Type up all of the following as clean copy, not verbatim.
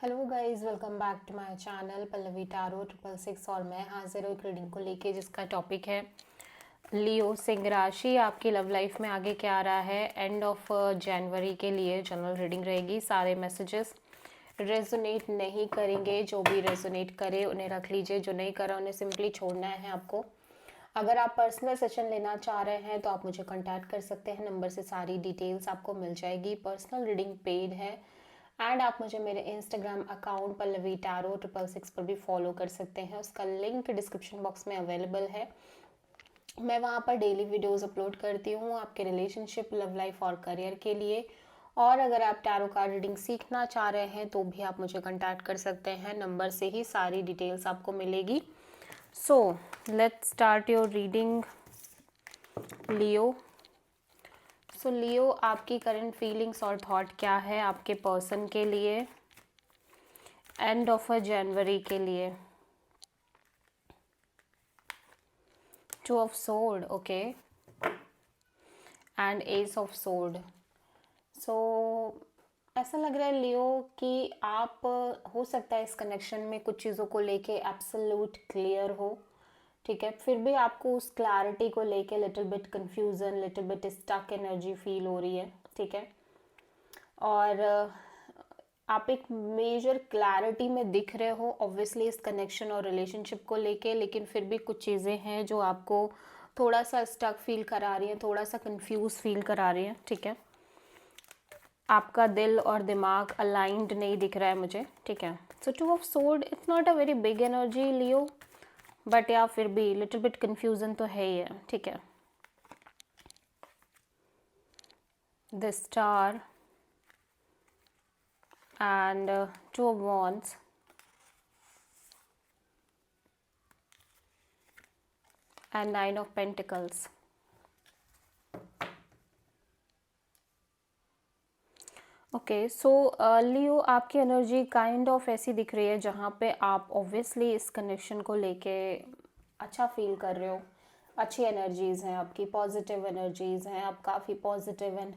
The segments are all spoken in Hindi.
Hello guys, welcome back to my channel Pallavi tarot 666। और मैं हाजिर हूँ एक रीडिंग को लेके जिसका टॉपिक है लियो सिंह राशि। आपकी लव लाइफ में आगे क्या आ रहा है। एंड ऑफ जनवरी के लिए जनरल रीडिंग रहेगी। सारे मैसेजेस रेजोनेट नहीं करेंगे, जो भी रेजोनेट करे उन्हें रख लीजिए, जो नहीं करा उन्हें सिंपली छोड़ना है आपको। अगर आप पर्सनल सेशन लेना चाह रहे हैं तो आप मुझे कांटेक्ट कर सकते हैं, नंबर से सारी डिटेल्स आपको मिल जाएगी। पर्सनल रीडिंग पेड है एंड आप मुझे मेरे इंस्टाग्राम अकाउंट पल्लवी टैरो 666 पर भी फॉलो कर सकते हैं। उसका लिंक डिस्क्रिप्शन बॉक्स में अवेलेबल है। मैं वहाँ पर डेली वीडियोस अपलोड करती हूँ आपके रिलेशनशिप, लव लाइफ और करियर के लिए। और अगर आप टैरो कार्ड रीडिंग सीखना चाह रहे हैं तो भी आप मुझे कांटेक्ट कर सकते हैं, नंबर से ही सारी डिटेल्स आपको मिलेगी। So let's start your reading Leo. So Leo, आपकी करंट फीलिंग्स और थॉट क्या है आपके पर्सन के लिए एंड ऑफ जनवरी के लिए। 2 of sword, okay, and ace of sword. So ऐसा लग रहा है लियो कि आप हो सकता है इस कनेक्शन में कुछ चीज़ों को लेके एब्सोल्यूट क्लियर हो, ठीक है, फिर भी आपको उस क्लैरिटी को लेके little bit confusion, little bit stuck energy feel हो रही है, ठीक है। और आप एक मेजर क्लैरिटी में दिख रहे हो ऑब्वियसली इस कनेक्शन और रिलेशनशिप को लेके, लेकिन फिर भी कुछ चीज़ें हैं जो आपको थोड़ा सा स्टक फील करा रही हैं, थोड़ा सा कंफ्यूज फील करा रही हैं, ठीक है। आपका दिल और दिमाग अलाइंड नहीं दिख रहा है मुझे, ठीक है। सो 2 of sword, it's not a very big energy Leo, but या फिर भी लिटिल बिट कंफ्यूजन तो है ही है, ठीक है। The star and 2 of wands and 9 of pentacles. Okay, so Leo, आपकी एनर्जी काइंड ऑफ ऐसी दिख रही है जहाँ पे आप ऑब्वियसली इस कनेक्शन को लेके अच्छा फील कर रहे हो, अच्छी एनर्जीज हैं आपकी, पॉजिटिव एनर्जीज हैं, आप काफ़ी positive and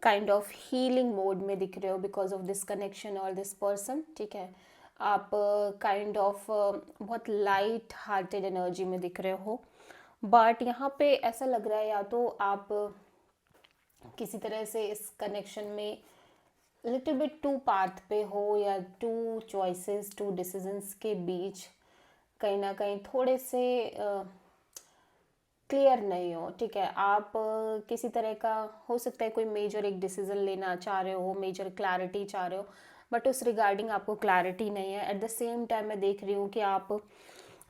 kind of healing mode में दिख रहे हो बिकॉज ऑफ दिस कनेक्शन और दिस पर्सन, ठीक है। आप काइंड ऑफ बहुत लाइट हार्टेड एनर्जी में दिख रहे हो, बट यहाँ पे ऐसा लग रहा है या तो आप किसी तरह से इस कनेक्शन में लिटिल बिट टू पाथ पे हो या टू चॉइसेस, टू डिसीजंस के बीच कहीं ना कहीं थोड़े से क्लियर नहीं हो, ठीक है। आप किसी तरह का हो सकता है कोई मेजर एक डिसीजन लेना चाह रहे हो, मेजर क्लैरिटी चाह रहे हो, बट उस रिगार्डिंग आपको क्लैरिटी नहीं है। एट द सेम टाइम मैं देख रही हूँ कि आप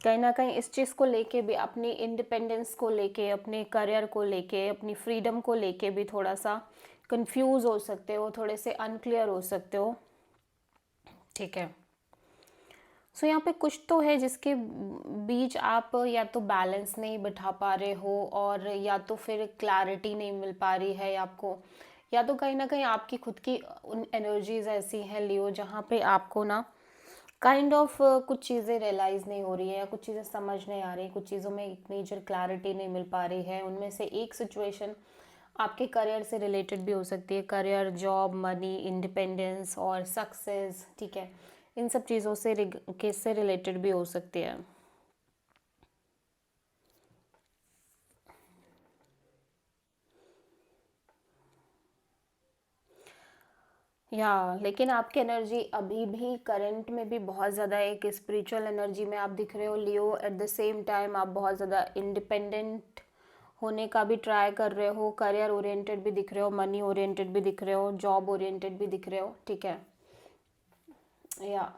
कहीं ना कहीं इस चीज़ को लेके भी, अपनी इंडिपेंडेंस को लेके, अपने करियर को लेके, अपनी फ्रीडम को लेके भी थोड़ा सा कंफ्यूज हो सकते हो, थोड़े से अनक्लियर हो सकते हो, ठीक है। सो यहाँ पे कुछ तो है जिसके बीच आप या तो बैलेंस नहीं बिठा पा रहे हो, और या तो फिर क्लैरिटी नहीं मिल पा रही है आपको, या तो कहीं ना कहीं आपकी खुद की उन एनर्जीज ऐसी हैं लियो जहाँ पे आपको ना काइंड ऑफ कुछ चीज़ें रियलाइज़ नहीं हो रही है, या कुछ चीज़ें समझ नहीं आ रही, कुछ चीज़ों में एक मेजर क्लैरिटी नहीं मिल पा रही है। उनमें से एक सिचुएशन आपके करियर से रिलेटेड भी हो सकती है, करियर, जॉब, मनी, इंडिपेंडेंस और सक्सेस, ठीक है। इन सब चीज़ों से केस से रिलेटेड भी हो सकती है। या लेकिन आपकी एनर्जी अभी भी करंट में भी बहुत ज़्यादा एक स्पिरिचुअल एनर्जी में आप दिख रहे हो लियो। एट द सेम टाइम आप बहुत ज़्यादा इंडिपेंडेंट होने का भी ट्राई कर रहे हो, करियर ओरिएंटेड भी दिख रहे हो, मनी ओरिएंटेड भी दिख रहे हो, जॉब ओरिएंटेड भी दिख रहे हो, ठीक है। या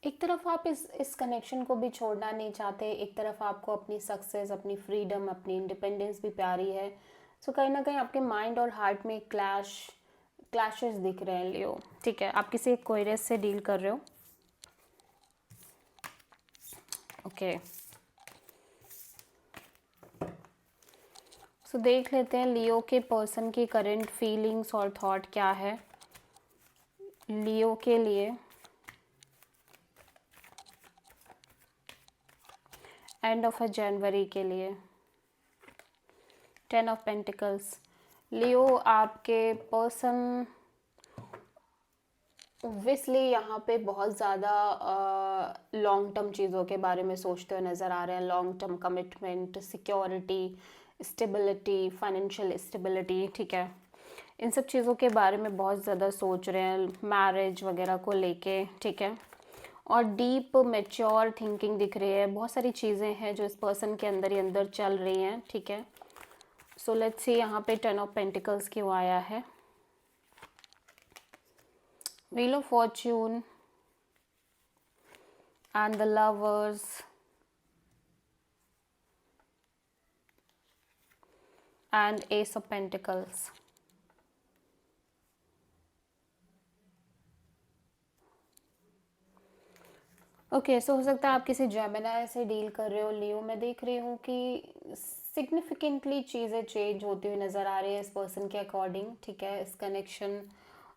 एक तरफ आप इस कनेक्शन को भी छोड़ना नहीं चाहते, एक तरफ आपको अपनी सक्सेस, अपनी फ्रीडम, अपनी इंडिपेंडेंस भी प्यारी है। सो कहीं ना कहीं आपके माइंड और हार्ट में क्लैशेस दिख रहे हैं लियो, ठीक है। आप किसी कोयरस से डील कर रहे हो, ओके। सो देख लेते हैं लियो के पर्सन की करंट फीलिंग्स और थॉट क्या है लियो के लिए एंड ऑफ जनवरी के लिए 10 ऑफ पेंटिकल्स। लियो, आपके पर्सन ऑब्वियसली यहाँ पे बहुत ज़्यादा लॉन्ग टर्म चीज़ों के बारे में सोचते हुए नज़र आ रहे हैं। Long term commitment, security, stability, financial stability, ठीक है, इन सब चीज़ों के बारे में बहुत ज़्यादा सोच रहे हैं, मैरिज वगैरह को लेके, ठीक है। और डीप मैच्योर थिंकिंग दिख रही है। बहुत सारी चीज़ें हैं जो इस पर्सन के अंदर ही अंदर चल रही हैं, ठीक है। सो लेट्स सी यहाँ पे 10 ऑफ पेंटिकल्स क्यों आया है। Wheel of fortune and the lovers and ace of pentacles. Okay, so हो सकता है आप किसी जेमिनी से डील कर रहे हो लियो। मैं देख रही हूँ कि सिग्निफिकेंटली चीज़ें चेंज होती हुई नज़र आ रही है इस पर्सन के अकॉर्डिंग, ठीक है, इस कनेक्शन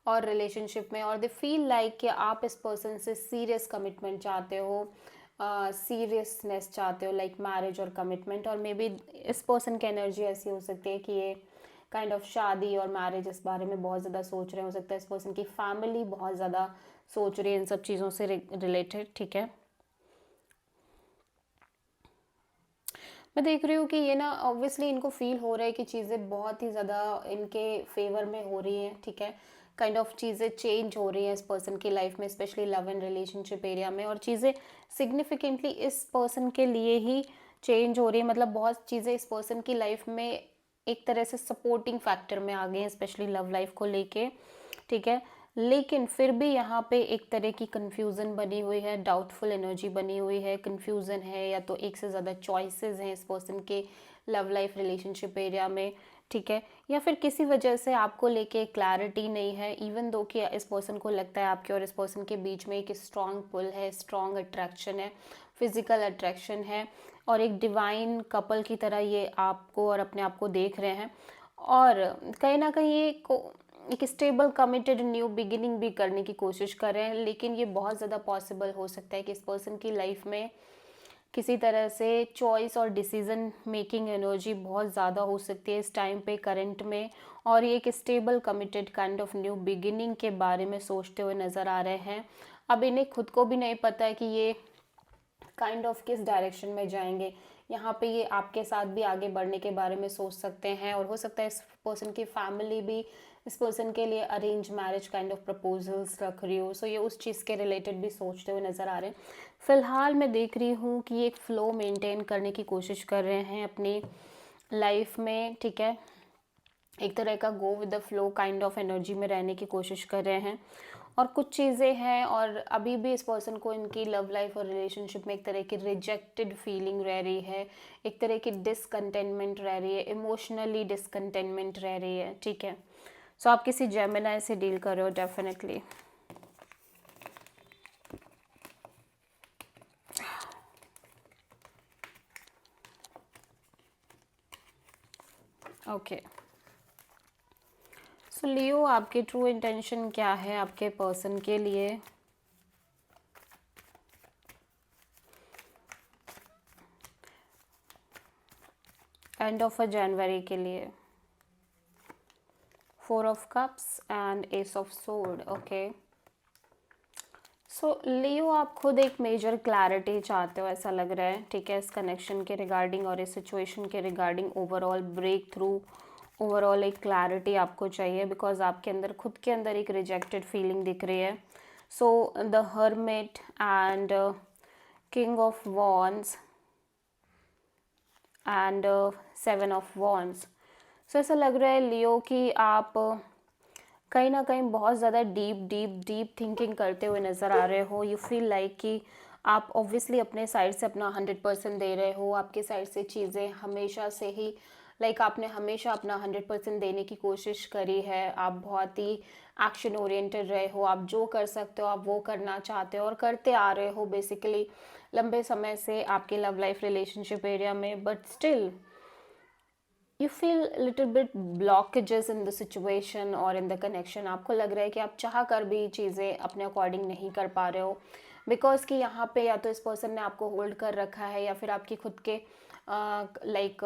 और रिलेशनशिप में। और दे फील लाइक कि आप इस पर्सन से सीरियस कमिटमेंट चाहते हो, सीरियसनेस चाहते हो, लाइक मैरिज और कमिटमेंट। और मे बी इस पर्सन की एनर्जी ऐसी हो सकती है कि ये काइंड ऑफ शादी और मैरिज इस बारे में बहुत ज़्यादा सोच रहे हो सकता है इस पर्सन की फैमिली बहुत ज़्यादा सोच रही है इन सब चीज़ों से रिलेटेड, ठीक है। मैं देख रही हूँ कि ये ना ऑब्वियसली इनको फील हो रहा है कि चीज़ें बहुत ही ज़्यादा इनके फेवर में हो रही हैं, ठीक है। काइंड ऑफ चीज़ें चेंज हो रही हैं इस पर्सन की लाइफ में, specially love and relationship area में। और चीज़ें सिग्निफिकेंटली इस पर्सन के लिए ही चेंज हो रही है। मतलब बहुत चीज़ें इस पर्सन की लाइफ में एक तरह से सपोर्टिंग फैक्टर में आ गई हैं, स्पेशली लव लाइफ को लेके, ठीक है। लेकिन फिर भी यहाँ पे एक तरह की कन्फ्यूज़न बनी हुई है, डाउटफुल एनर्जी बनी हुई है, कन्फ्यूज़न है, या तो एक से ज़्यादा चॉइसेस हैं इस पर्सन के लव लाइफ रिलेशनशिप एरिया में, ठीक है। या फिर किसी वजह से आपको लेके क्लैरिटी नहीं है, इवन दो कि इस पर्सन को लगता है आपके और इस पर्सन के बीच में एक स्ट्रॉन्ग पुल है, स्ट्रॉन्ग अट्रैक्शन है, फिजिकल अट्रैक्शन है, और एक डिवाइन कपल की तरह ये आपको और अपने आप को देख रहे हैं। और कहीं ना कहीं ये एक स्टेबल कमिटेड न्यू बिगिनिंग भी करने की कोशिश कर रहे हैं। लेकिन ये बहुत ज़्यादा पॉसिबल हो सकता है कि इस पर्सन की लाइफ में किसी तरह से चॉइस और डिसीजन मेकिंग एनर्जी बहुत ज़्यादा हो सकती है इस टाइम पे करंट में। और ये एक stable committed kind of new beginning के बारे में सोचते हुए नज़र आ रहे हैं। अब इन्हें खुद को भी नहीं पता है कि ये काइंड ऑफ किस डायरेक्शन में जाएंगे। यहाँ पे ये आपके साथ भी आगे बढ़ने के बारे में सोच सकते हैं, और हो सकता है इस पर्सन की फैमिली भी इस पर्सन के लिए arrange marriage kind of proposals रख रही हो। सो ये उस चीज़ के रिलेटेड भी सोचते हुए नज़र आ रहे हैं। फ़िलहाल मैं देख रही हूँ कि ये एक फ़्लो मेंटेन करने की कोशिश कर रहे हैं अपनी लाइफ में, ठीक है। एक तरह का go with the flow kind of energy में रहने की कोशिश कर रहे हैं। और कुछ चीज़ें हैं, और अभी भी इस पर्सन को इनकी लव लाइफ और रिलेशनशिप में एक तरह की रिजेक्टेड फीलिंग रह रही है, एक तरह की डिसकंटेनमेंट रह रही है, इमोशनली डिसकंटेनमेंट रह रही है, ठीक है। सो आप किसी जेमिनी से डील कर रहे हो डेफिनेटली। ओके, सो लियो, आपके ट्रू इंटेंशन क्या है आपके पर्सन के लिए? एंड ऑफ जनवरी के लिए 4 of cups and ace of sword. Okay, so Leo, आप खुद एक मेजर क्लैरिटी चाहते हो ऐसा लग रहा है, ठीक है, इस कनेक्शन के रिगार्डिंग और इस सिचुएशन के regarding overall breakthrough, overall एक क्लैरिटी आपको चाहिए, बिकॉज आपके अंदर खुद के अंदर एक रिजेक्टेड फीलिंग दिख रही है। So the hermit and king of wands and 7 of wands. So ऐसा लग रहा है लियो कि आप कहीं ना कहीं बहुत ज़्यादा डीप डीप डीप थिंकिंग करते हुए नज़र आ रहे हो। यू फील लाइक कि आप ऑब्वियसली अपने साइड से अपना 100% दे रहे हो। आपके साइड से चीज़ें हमेशा से ही आपने हमेशा अपना 100% देने की कोशिश करी है। आप बहुत ही एक्शन ओरिएंटेड रहे हो। आप जो कर सकते हो आप वो करना चाहते हो और करते आ रहे हो बेसिकली लंबे समय से आपके लव लाइफ रिलेशनशिप एरिया में। But still you feel little bit blockages in the situation और इन द कनेक्शन। आपको लग रहा है कि आप चाह कर भी चीज़ें अपने अकॉर्डिंग नहीं कर पा रहे हो। बिकॉज कि यहाँ पे या तो इस पर्सन ने आपको होल्ड कर रखा है, या फिर आपकी खुद के लाइक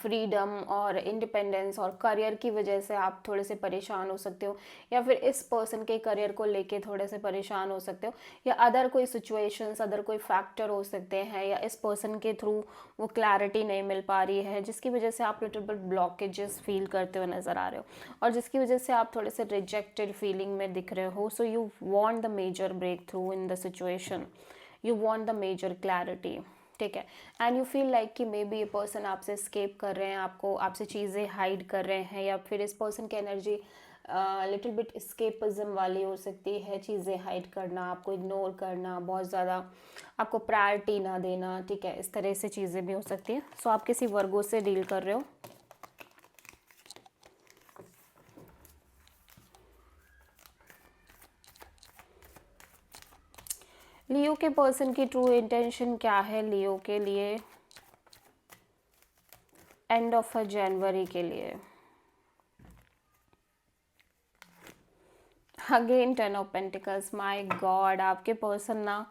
फ्रीडम और इंडिपेंडेंस और करियर की वजह से आप थोड़े से परेशान हो सकते हो, या फिर इस पर्सन के करियर को लेके थोड़े से परेशान हो सकते हो, या अदर कोई सिचुएशंस, अदर कोई फैक्टर हो सकते हैं, या इस पर्सन के थ्रू वो क्लैरिटी नहीं मिल पा रही है, जिसकी वजह से आप लिटिल बिट ब्लॉकेजेस फील करते हुए नज़र आ रहे हो, और जिसकी वजह से आप थोड़े से रिजेक्टेड फीलिंग में दिख रहे हो. So you want the major breakthrough in the situation, you want the major clarity. ठीक है. एंड यू फील लाइक कि मे बी ये पर्सन आपसे स्केप कर रहे हैं, आपसे चीज़ें हाइड कर रहे हैं, या फिर इस पर्सन की एनर्जी लिटिल बिट स्केपिज्म वाली हो सकती है. चीज़ें हाइड करना, आपको इग्नोर करना, बहुत ज़्यादा आपको प्रायोरिटी ना देना. ठीक है, इस तरह से चीज़ें भी हो सकती हैं. सो आप किसी वर्गों से डील कर रहे हो. लियो के पर्सन की ट्रू इंटेंशन क्या है लियो के लिए एंड ऑफ जनवरी के लिए? Again 10 of pentacles. My God, आपके पर्सन ना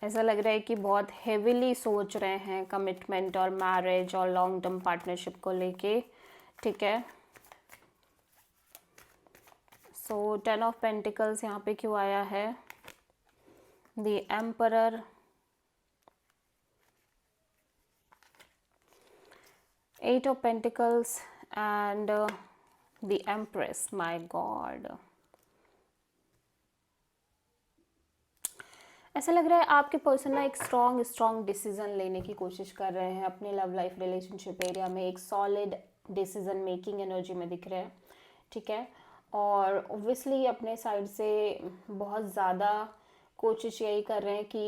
ऐसा लग रहा है कि बहुत हेविली सोच रहे हैं कमिटमेंट और मैरिज और लॉन्ग टर्म पार्टनरशिप को लेके. ठीक है. सो 10 ऑफ पेंटिकल्स यहाँ पे क्यों आया है? The emperor, 8 of Pentacles and the Empress. My God, ऐसा लग रहा है आपके पर्सन ना एक स्ट्रॉन्ग डिसीजन लेने की कोशिश कर रहे हैं अपने लव लाइफ रिलेशनशिप एरिया में. एक सॉलिड डिसीजन मेकिंग एनर्जी में दिख रहे हैं. ठीक है. और ऑब्वियसली अपने साइड से बहुत ज़्यादा कोशिश यही कर रहे हैं कि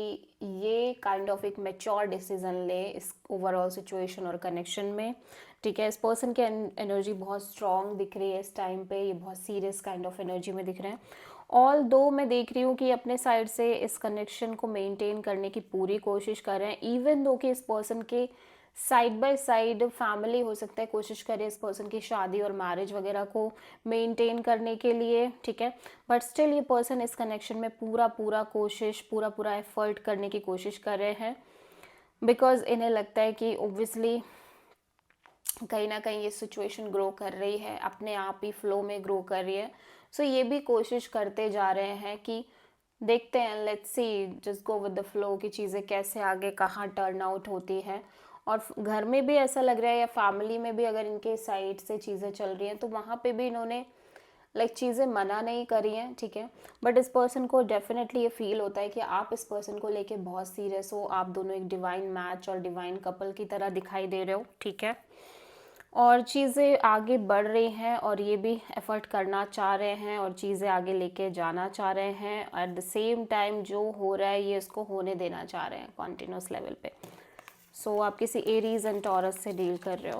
ये काइंड ऑफ एक मैच्योर डिसीजन ले इस ओवरऑल सिचुएशन और कनेक्शन में. ठीक है. इस पर्सन की एनर्जी बहुत स्ट्रॉन्ग दिख रही है इस टाइम पे. ये बहुत सीरियस काइंड ऑफ एनर्जी में दिख रहे हैं. ऑल दो मैं देख रही हूँ कि अपने साइड से इस कनेक्शन को मेंटेन करने की पूरी कोशिश कर रहे हैं. इवन दो कि इस पर्सन के साइड बाय साइड फैमिली हो सकता है कोशिश करे इस पर्सन की शादी और मैरिज वगैरह को मेंटेन करने के लिए. ठीक है. बट स्टिल ये पर्सन इस कनेक्शन में पूरा एफर्ट करने की कोशिश कर रहे हैं. बिकॉज इन्हें लगता है कि ऑब्वियसली कहीं ना कहीं ये सिचुएशन ग्रो कर रही है, अपने आप ही फ्लो में ग्रो कर रही है. सो ये भी कोशिश करते जा रहे हैं कि देखते हैं, let's see, just go with the flow कि चीज़ें कैसे आगे कहाँ टर्न आउट होती है. और घर में भी ऐसा लग रहा है, या फैमिली में भी अगर इनके साइड से चीज़ें चल रही हैं तो वहाँ पे भी इन्होंने चीज़ें मना नहीं करी हैं. ठीक है. बट इस पर्सन को डेफिनेटली ये फील होता है कि आप इस पर्सन को लेके बहुत सीरियस हो. आप दोनों एक डिवाइन मैच और डिवाइन कपल की तरह दिखाई दे रहे हो. ठीक है. और चीज़ें आगे बढ़ रही हैं और ये भी एफर्ट करना चाह रहे हैं और चीज़ें आगे लेके जाना चाह रहे हैं. एट द सेम टाइम जो हो रहा है ये इसको होने देना चाह रहे हैं कॉन्टिन्यूस लेवल पे. सो आप किसी एरीज एंड टॉरस से डील कर रहे हो.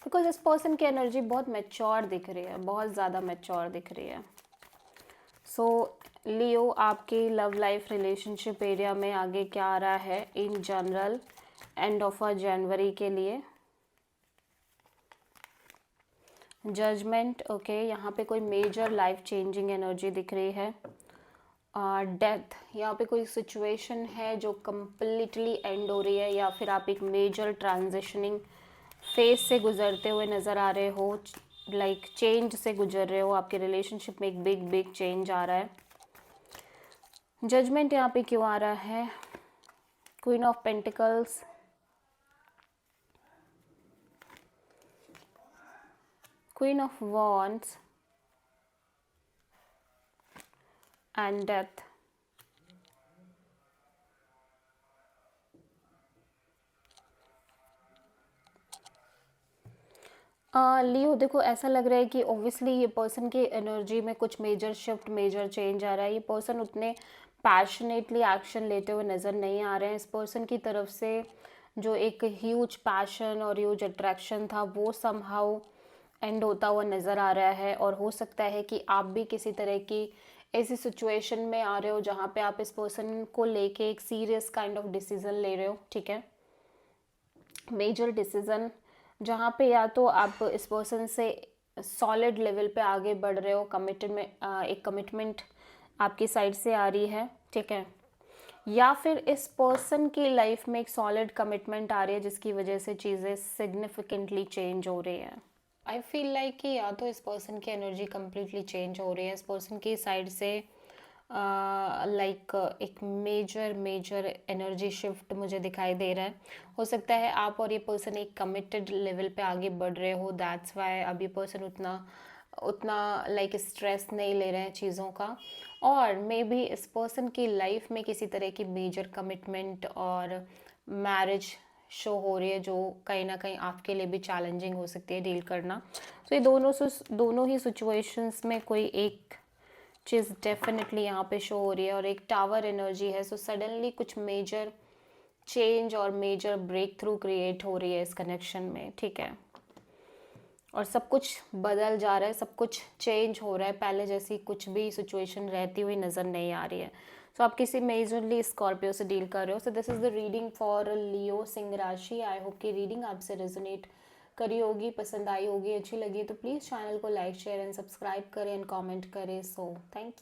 बिकॉज इस पर्सन की एनर्जी बहुत मैच्योर दिख रही है, बहुत ज़्यादा मैच्योर दिख रही है. सो लियो आपकी लव लाइफ रिलेशनशिप एरिया में आगे क्या आ रहा है in general end of January के लिए? जजमेंट. ओके. यहाँ पे कोई मेजर लाइफ चेंजिंग एनर्जी दिख रही है. डेथ. यहाँ पे कोई सिचुएशन है जो कम्प्लीटली एंड हो रही है, या फिर आप एक मेजर ट्रांजिशनिंग फेज से गुजरते हुए नज़र आ रहे हो. चेंज से गुजर रहे हो. आपके रिलेशनशिप में एक बिग चेंज आ रहा है. जजमेंट यहाँ पे क्यों आ रहा है? Queen of pentacles, queen of wands and death. Leo देखो, ऐसा लग रहा है कि ऑब्वियसली ये पर्सन की एनर्जी में कुछ मेजर शिफ्ट, मेजर चेंज आ रहा है. ये पर्सन उतने पैशनेटली एक्शन लेते हुए नज़र नहीं आ रहे हैं. इस पर्सन की तरफ से जो एक ह्यूज पैशन और ह्यूज अट्रैक्शन था वो समहाउ एंड होता हुआ नज़र आ रहा है. और हो सकता है कि आप भी किसी तरह की ऐसी सिचुएशन में आ रहे हो जहाँ पे आप इस पर्सन को लेके एक सीरियस काइंड ऑफ डिसीजन ले रहे हो. ठीक है. मेजर डिसीजन, जहाँ पे या तो आप इस पर्सन से सॉलिड लेवल पे आगे बढ़ रहे हो, एक कमिटमेंट आपकी साइड से आ रही है, ठीक है। या फिर इस पर्सन की लाइफ में एक सॉलिड कमिटमेंट आ रही है जिसकी वजह से चीज़ें सिग्निफिकेंटली चेंज हो रही हैं। आई फील लाइक कि या तो इस पर्सन की एनर्जी कम्प्लीटली चेंज हो रही है, इस पर्सन की साइड से लाइक एक मेजर मेजर एनर्जी शिफ्ट मुझे दिखाई दे रहा है। हो सकता है आप और ये पर्सन एक कमिटेड लेवल पे आगे बढ़ रहे हो, दैट्स वाई अब ये पर्सन उतना उतना लाइक स्ट्रेस नहीं ले रहे हैं चीज़ों का। और मे बी इस पर्सन की लाइफ में किसी तरह की मेजर कमिटमेंट और मैरिज शो हो रही है जो कहीं ना कहीं आपके लिए भी चैलेंजिंग हो सकती है डील करना। तो ये दोनों ही सिचुएशंस में कोई एक चीज़ डेफिनेटली यहाँ पे शो हो रही है और एक टावर एनर्जी है। सो सडनली कुछ मेजर चेंज और मेजर ब्रेक थ्रू क्रिएट हो रही है इस कनेक्शन में, ठीक है। और सब कुछ बदल जा रहा है, सब कुछ चेंज हो रहा है, पहले जैसी कुछ भी सिचुएशन रहती हुई नज़र नहीं आ रही है। सो आप किसी मेजरली स्कॉर्पियो से डील कर रहे हो। So this is the reading for Leo सिंह राशि। आई होप कि रीडिंग आपसे रेजोनेट करी होगी, पसंद आई होगी, अच्छी लगी तो प्लीज़ चैनल को लाइक शेयर एंड सब्सक्राइब करें एंड कमेंट करें। So thank you.